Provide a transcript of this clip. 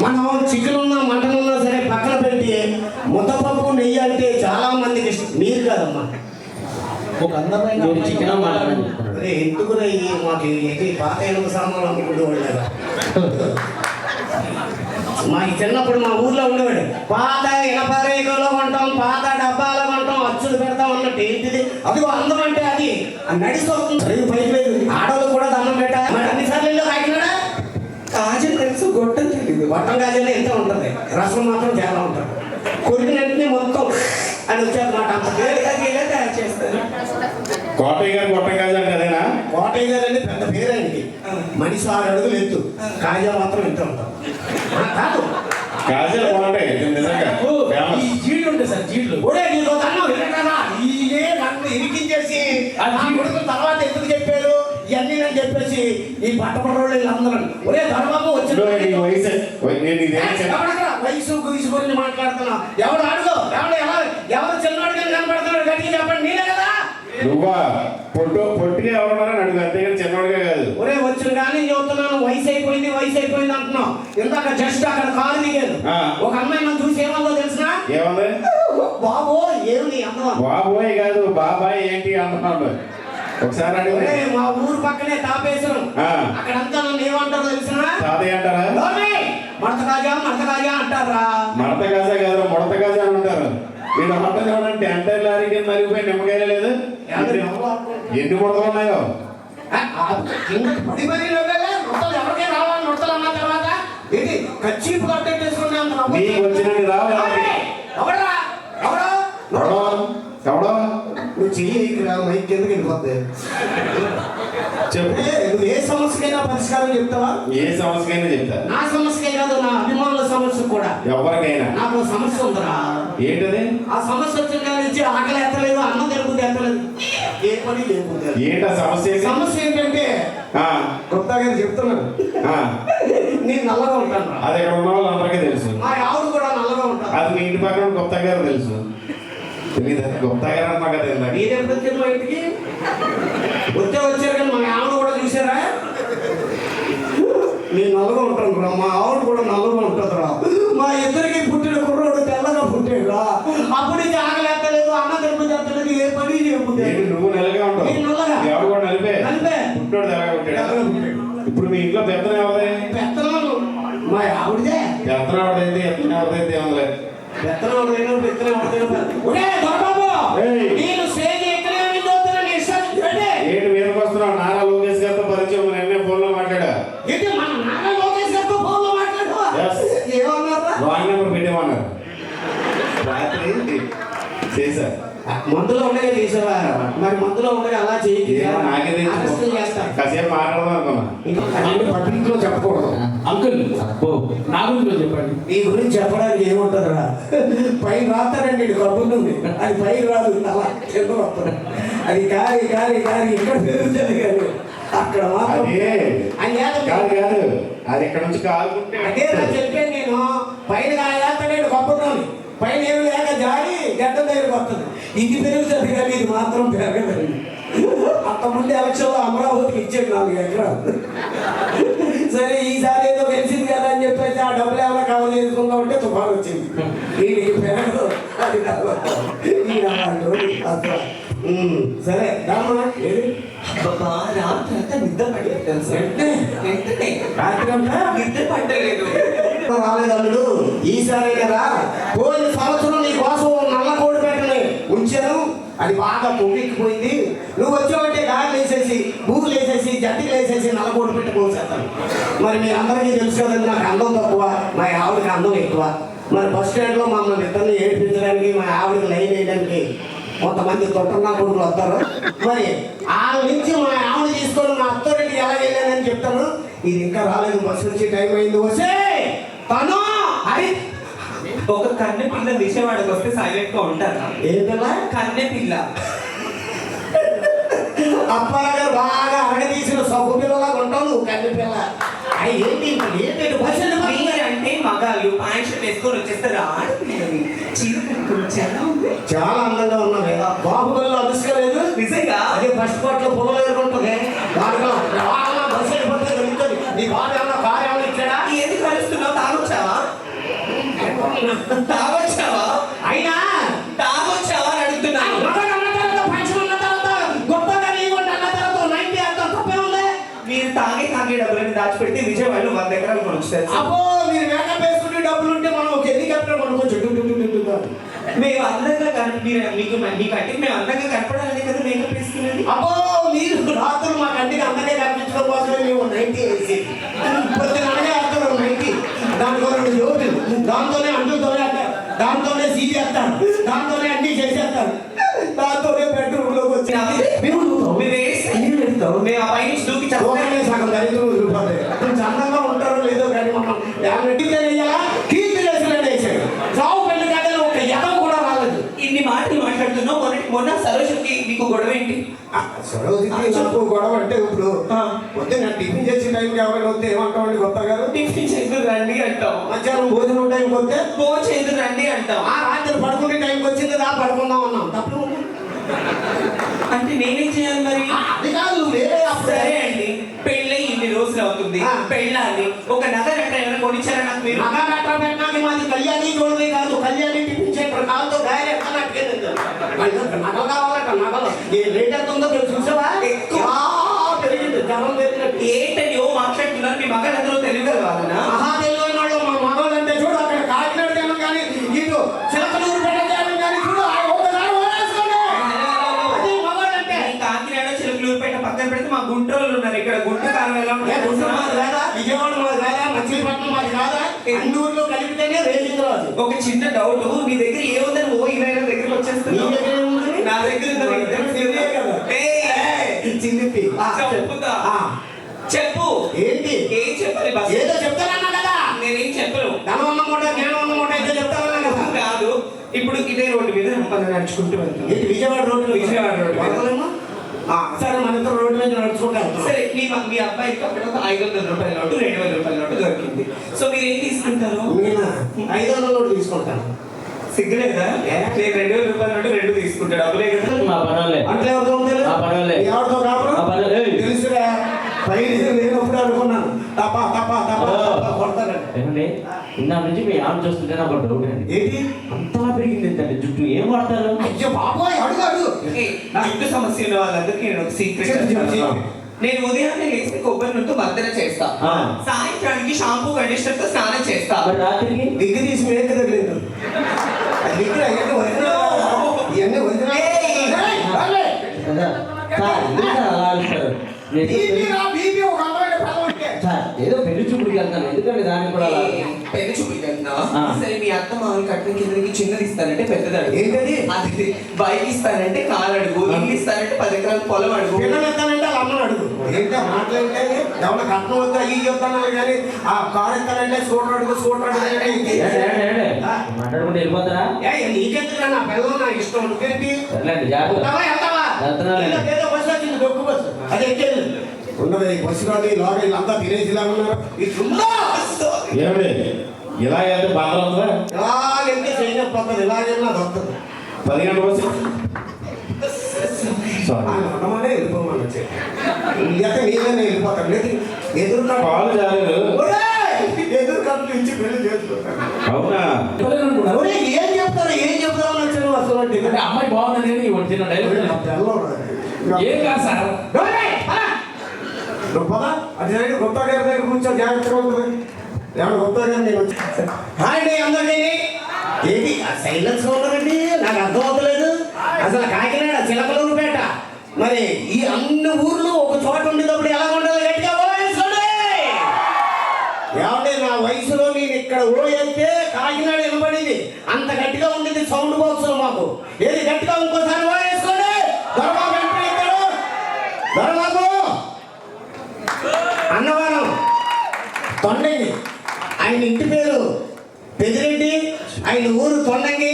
మనం చికెన్ ఉన్నా మటన్ ఉన్నా సరే పక్కన పెట్టి ముద్దపప్పు నెయ్యి అంటే చాలా మందికి మీరు కాదమ్మా ఒక అందమైన చికెన్ మటన్ ఎందుకు మాకు పాత ఎనుక సామాన్లు అమ్ముకుంటూ మా చిన్నప్పుడు మా ఊర్లో ఉండేవాడు పాత ఇనప రేకులో కొంటాం, పాత డబ్బాలో కొంటాం, అచ్చులు పెడతాం అన్నట్టు ఏంటిది అదిగో అందం అంటే అది నడిచి పైకి లేదు. ఆడవాళ్ళు కూడా దండం పెట్టా అన్నిసార్లు కాకినాడా కాజు తెలుసు గొట్టం తెలియదు. గొట్టం కాజులో ఎంత ఉంటుంది, రసం మాత్రం చాలా ఉంటుంది. కొరికినట్టుని మొత్తం అని వచ్చారన్నమాట. అంత పేరుగా తయారు చేస్తారు. కోటయ్య గారు గొట్టం కాజా అంటే అదేనా? కోటయ్య గారు అంటే పెద్ద పేరు ఆయనకి. మనిషి 6 అడుగులు ఎత్తు, కాజా మాత్రం ఎంత ఉంటాం కాదు. కాజాలు బాగుంటాయి నిజంగా. ఈ జీళ్ళు ఉంటాయి సార్, జీళ్ళు కూడా నీకు ఇదే నన్ను ఇరికించేసి కొడుకుల తర్వాత ఎందుకు చెప్పారు ఇవన్నీ అని చెప్పేసి ఈ పట్టపడోళ్ళు వీళ్ళందరూ ఒరే ధర్మబాబు వచ్చిన వయసు గుయసు గురించి మాట్లాడుతున్నా. ఎవరు అడుగు ఎవరు చిన్నవాడిగా కనపడుతున్నాడు గట్టిగా చెప్పండి. నేనే కదా. నువ్వా పొట్టిగా ఎవరున్నారని అడుగు, అంతేగాని చిన్నవాడిగా కాదు. ఒరే వచ్చిన కానీ చెబుతున్నాను వయసు అయిపోయింది అంటున్నావు. ఇందాక జస్ట్ అక్కడ కారు దిగారు. ఒక అమ్మాయి నన్ను చూసి ఏమన్నా తెలిసినా ఏమంది? బాబో ఏమి అందమా? బాబోయ్ కాదు బాబాయ్ ఏంటి అంటున్నాడు. ఒకసారి అడిగి మా ఊరు పక్కనే తాపేశ్వరం, అక్కడంతా నన్ను ఏమంటారో తెలిసిన తాతయ్య అంటారా? మడత కాజా అంటారా? మడత కాజా కాదు ముడత కాజా అని అంటారు. మీరు అమ్మటం చూడండి, అంటే లారీకి నలిగిపోయి నిమ్మకాయలు లేదు. ఎన్ని ముడతలు ఉన్నాయో ఎవరికే రావాలి ముడతలు అన్న తర్వాత ఏంటి కచ్చీపు కట్టేసుకున్నా నీకు వచ్చినట్టు రావాలి. ఎవడో నువ్వు చెయ్యిరా మైక్ ఎందుకు వెళ్ళిపోతే చెప్పు. నువ్వు ఏ సమస్యకైనా పరిష్కారం చెప్తావా? ఏ సమస్యకైనా చెప్తా. నా సమస్య కాదు, నా అభిమానుల సమస్య కూడా. ఎవరికైనా నాకు సమస్య ఉందరా. ఏంటది? ఆ సమస్య వచ్చిన కాడి నుంచి ఆకలి ఎత్తలేదు, అన్నం తెలుపుది ఎత్తలేదు, ఏ పని లేకపోతే. ఏంటా సమస్య ఏంటంటే కొత్త గారు చెప్తున్నాను, నేను నల్లగా ఉంటాను. అది ఇక్కడ ఉన్న వాళ్ళు అందరికీ తెలుసు. మా ఆవిడ కూడా నల్లగా ఉంటాను. అది మీ ఇంటి పక్కన కొత్త గారు తెలుసు. తెలీదా? కొత్త గారు అన్నా కదా. మీరెప్పుడు వచ్చారు మా ఇంటికి? వచ్చారు కానీ మా ఆవిడ కూడా చూసారా? నేను నల్లగా ఉంటాను రా, మా ఆవిడ కూడా నల్లగా ఉంటుందిరా. మా ఇద్దరికి పుట్టిన కుర్రోడు తెల్లగా పుట్టాడురా. అప్పుడు ఇది ఆగలేస్తలేదు, అన్న తెలుపు చేస్తలేదు, ఏ పని చేయకపోతే. నువ్వు నెలగా ఉంటావు, ఎవరు కూడా నలిపే పుట్టాడు తెల్లగా పుట్టాడు. ఇప్పుడు మీ ఇంట్లో పెత్తనం ఎవరే? పెత్తనం మా ఆవిడదే. పెత్తనం ఎవరైతే ఎత్తనం ఎవరైతే ఏమలేదు. ఏంటి మీదకి వస్తున్నావు? నారా లోకేష్ గారితో పరిచయం నిన్నే ఫోన్ లో మాట్లాడా. రాంగ్ నెంబర్ పెట్టేమన్నారు రాత్రి చేశా. మందులో ఉండగా చేసావా? మరి మందులో ఉండగా అలా చేసి నాకే కాసేపు మాట్లాడదాం అనుకున్నా. పబ్లిక్ లో చెప్పకూడదు. అంకుల్ నా గురించి చెప్పండి. నీ గురించి చెప్పడానికి ఏముంటుందిరా? పైన రాస్తారండి కబుర్లు ఉంది, అది పైన రాదు, అలా కింద వస్తుంది. అది కారి ఇక్కడ పెరుగుతుంది కానీ అక్కడ మాత్రం కాదు. అది ఇక్కడ నుంచి కాలుకుంటే అదే చెప్పాను నేను. పైన వేస్తాడు కబుర్లోని, పైన ఏమి లేక జారి గడ్డ దగ్గరకు వస్తుంది. ఇది పెరుగుతుంది కానీ ఇది మాత్రం పెరగదండి. అంతకుముందు ఎలక్షన్లో అమరావతికి ఇచ్చాడు 4 ఎకరాలు. సరే ఈసారి ఏదో గెలిచింది కదా అని చెప్పేసి ఆ డబ్బులు ఏమైనా కవర్ చేసుకుందాం అంటే తుఫాను వచ్చింది. వీడికి పెరగదు, అది సరే రాలేదు అల్లుడు. ఈసారి కదా పోయిన సంవత్సరం నీ కోసం నల్ల కోడి పెట్టని ఉంచాను, అది బాగా పొంగిపోయింది. నువ్వు వచ్చావంటే గాలి వేసేసి బూగులు వేసేసి జట్టిలు వేసేసి నల్ల కోడి పెట్టి కోసేస్తాను. మరి మీ అందరికీ తెలుసు కదండి, నాకు అందం తక్కువ, మా ఆవిడకి అందం ఎక్కువ. మరి బస్ స్టాండ్లో మమ్మల్ని ఇద్దరిని ఏడిపించడానికి, మా ఆవిడకి లైన్ వేయడానికి కొంతమంది తొట్టన్నా కొడుకులు వస్తారు. మరి వాళ్ళ నుంచి మా ఆవిడ తీసుకొని మా అత్తోరింటికి ఎలా వెళ్ళానని చెప్తాను. ఇది ఇంకా రాలేదు, బస్సు వచ్చి టైం అయింది. వస్తే తను అది ఒక కన్నె పిల్ల విషయవాడకి వస్తే సైలెంట్ గా ఉంటారా? ఏంటలా కన్నె పిల్ల అప్పలాగా బాగా అరగదీసిన సబ్బు పిల్లలాగా ఉంటావు నువ్వు. కన్నె పిల్ల ఏంటి అంటే మగాళ్ళు ప్యాంట్ షర్ట్ వేసుకొని వచ్చేస్తారా? చాలా అందంగా ఉన్నది. బాహుబలిలో అదుసుకోలేదు నిజంగా. అదే ఫస్ట్ పార్ట్ లో పొలం ఎదుర్కొంటుంది. బస్సు వెళ్ళిపోతే నీ బాబు ఏమన్నా కారు ఏమన్నా ఇచ్చాడా? ఏది కలుస్తుంది తాగొచ్చావా అయినా తాగొచ్చావా అని అడుగుతున్నాను. మగడు అన్న తర్వాత పంచం ఉన్న తర్వాత గొప్పగా నీకుండా అన్న తర్వాత 90 అర్థం తప్పే ఉంది. మీరు తాగే డబ్బులని దాచిపెట్టి విజయవాడలో 100 ఎకరాలు కొనుక్కు తెలుసా? అబ్బో మీరు మేకప్ వేసుకుంటే డబ్బులు ఉంటే మనం ఒక హెలికాప్టర్ కొనుక్కోవచ్చు. మేము అందంగా మీకు కంటే మేము అందంగా కనపడాలని కదా మేకప్ వేసుకునేది. అబ్బో మీరు రాత్రులు మా కంటికి అందరికీ కనిపించడం కోసమే మేము 90 వేసి పొద్దున అనగా అర్థం 90 దాంట్లో 2 జోబులు, దాంతోనే అంటులు తోలేస్తారు, దాంతోనే సీట్ వేస్తారు, దాంతోనే అన్ని చేసేస్తారు, దాంతోనే బెడ్రూమ్ లోకి వచ్చి మేము ఆ పై నుంచి దూకి లోకమే సగం దరిద్రం వదిలిపోతాయి. కొంచెం అందంగా ఉంటారో లేదో కానీ మనం కీర్తి చేసినట్టు వేసాడు. సాగు పెళ్లి కాదని ఒక యదం కూడా రాలేదు. ఇన్ని మాటలు మాట్లాడుతున్నావు. మొన్న సరోజకి మీకు గొడవ ఏంటి? సరోజికి నాకు గొడవ అంటే ఇప్పుడు పొద్దున్న టిఫిన్ చేసే టైంకి ఎవరైనా వస్తే ఏమంటామండి కొత్త గారు? టిఫిన్ చేతులు రండి అంటాం. మధ్యాహ్నం భోజనం టైంకి వస్తే ఫోన్ చేతులు రండి అంటాం. ఆ రాత్రి పడుకునే టైంకి వచ్చింది రా పడుకుందాం అన్నాం. తప్పు అంటే నేనేం చేయాలి మరి? అది కాదు వేరే సరే అండి, పెళ్ళై ఇన్ని రోజులు అవుతుంది. పెళ్ళాలి ఒక నగర ఏమైనా కొనిచ్చారా నాకు మీరు? నగ పెట్టడానికి మాది కళ్యాణి చూడమే కాదు, కళ్యాణి టిఫిన్ చేయడం కాదు. డైరెక్ట్ నగలు కావాలట. నగలు ఏ రేట్ ఎంత ఉందో మీరు చూసావా? ఎక్కువ పెరిగింది, జనం పెరిగినట్టు. ఏంటని ఓ మాట్లాడుతున్నారు. మీ మగలందరూ తెలియదు వాళ్ళనా? మహా తెలియని వాళ్ళు మా మగవాళ్ళు అంటే చూడు అక్కడ కాకినాడ జనం కానీ ఇటు చిలకలూరు పెట్ట జనం కానీ చూడు ఒకసారి ఓడేసుకోండి. అది మగవాళ్ళు అంటే కాకినాడ చిలుకలూరుపేట పక్కన పెడితే మా గుంటూరులో ఉన్నారు. ఇక్కడ గుంట కాలం ఎలా గుంటూరు మాది ఉంటుంది? కాదా, విజయవాడ మాది కాదా, మచిలీపట్నం మాది కాదా, అన్ని ఊర్లో కలిపితేనే రేసింగ్ రాదు. ఒక చిన్న డౌట్, నీ దగ్గర ఏముందని ఓ ఇలా దగ్గరికి వచ్చేస్తున్నావు. నా దగ్గర చిల్లిపి చెప్పుతా. చెప్పు. ఏంటి ఏం చెప్పాలి? బస్ ఏదో చెప్తానన్నా కదా. నేనేం చెప్పను. ధనం ఉన్న మూట జ్ఞానం ఉన్న మూట అయితే చెప్తానన్నా కదా. కాదు, ఇప్పుడు ఇదే రోడ్డు మీద నడుచుకుంటూ వెళ్తాను. ఏంటి విజయవాడ రోడ్డు? విజయవాడ రోడ్డు. వదలమ్మా. సరే మన ఇద్దరు రోడ్డు మీద నడుచుకుంటాం. సరే, మీ అబ్బాయికి అక్కడ ఒక 500 రూపాయల నోటు 2000 రూపాయల నోటు దొరికింది. సో మీరు ఏం తీసుకుంటారు? నేను 500 నోటు తీసుకుంటాను. సిగ్గులేదా? నేను 2000 రూపాయల నోటు 2 తీసుకుంటాడు. అబ్బులే కదా. అట్లా ఎవరితో ఎవరితో కాబట్టి తెలుసురా. పైన లేనప్పుడు అనుకున్నాను తప్ప తప్ప తప్ప కొడతానండి. ఇందా నుంచి మీ ఆమె చూస్తుంటే నాకు డౌట్ అండి. ఏంటి అంతలా పెరిగింది ఏంటంటే జుట్టు ఏం వాడతారు? అయ్యో బాబోయ్ అడుగు అడుగు. జుట్టు సమస్య ఉన్న వాళ్ళందరికీ నేను ఒక సీక్రెట్ చెప్తాను. నేను ఉదయాన్నే లేచి కొబ్బరి నూనెతో మర్దన చేస్తా. సాయంత్రానికి షాంపూ కండిషనర్ తో స్నానం చేస్తా. మరి రాత్రికి దిగ్గు తీసి మేక తగ్గలేదు. అది దిగ్గు ఇవన్నీ వదిలినా ఏదో పెళ్లి చూపుడికి వెళ్తాను, ఎందుకంటే దానికి కూడా పెళ్లి చూపుకి వెళ్తున్నావా? సరే, మీ అత్త మామూలు కట్టిన కిందకి చిన్నది ఇస్తానంటే పెద్దది అడుగు. ఏంటది? అది బైక్ ఇస్తానంటే కారు అడుగు. ఇల్లు ఇస్తానంటే 10 ఎకరాల పొలం అడుగు. పిల్లలు ఎత్తానంటే వాళ్ళ అమ్మని అడుగు. ఏంటో మాట్లాడితే ఎవరి కట్నం వద్దా ఈ చెప్తాను కానీ ఆ కారు ఎత్తానంటే స్కూటర్ అడుగు స్కూటర్ అడుగు మాట్లాడుకుంటే వెళ్ళిపోతారా? నీకెందుకు నా పిల్లలు నా ఇష్టం. నువ్వేంటి ఏదో బస్సు వచ్చింది డొక్కు బస్సు అది ఎక్కేది ఉండదు. ఈ బస్సు కాదు ఈ లోగా వీళ్ళంతా తినేసి ఇలా ఉన్నారు. ఏమిటి ఇలా అయితే బాధ ఉందా? ఇలాగెళ్తే చేయకపోతుంది, ఇలాగెళ్ళినా దొరుకుతుంది. 10 గంటల బస్సు అన్నమానే వెళ్ళిపోమని వచ్చాయి. నీళ్ళనే వెళ్ళిపోతాను. లేదు ఎదురు కాలు జాలేదు. ఎదురు కట్టు ఇచ్చి పెళ్లి చేసుకుంటాను. అవునా? ఏం చెప్తారు ఏం చెప్తామని వచ్చాను అసలు అంటే అమ్మాయి బాగుందని వచ్చిన ఏం కాదు సార్. అది గొప్ప గారి దగ్గర కూర్చో జాగ్రత్తగా ఉంటుంది. ఏమన్నా గొప్ప గారు నేను హాయ్ అండి అందరికీ. ఏంటి సైలెన్స్ ఉన్నారండి? నాకు అర్థం అవుతలేదు. అసలు కాకినాడ చిలకలూరుపేట మరి ఈ అన్ని ఊర్లు ఒక చోట ఉండేటప్పుడు ఎలా ఉండాలి? గట్టిగా ఓయేసుకోండి. ఏమంటే నా వయసులో నేను ఇక్కడ ఓయితే కాకినాడ వినపడింది. అంత గట్టిగా ఉండేది సౌండ్ బాక్స్ మాకు. ఏది గట్టిగా ఇంకోసారి ఓయేసుకోండి. దొరబాబు ఎంట్రీ ఇచ్చారు. దొరబాబు అన్నవరం తొండంగి. ఆయన ఇంటి పేరు పెదిరెడ్డి, ఆయన ఊరు తొండంగి.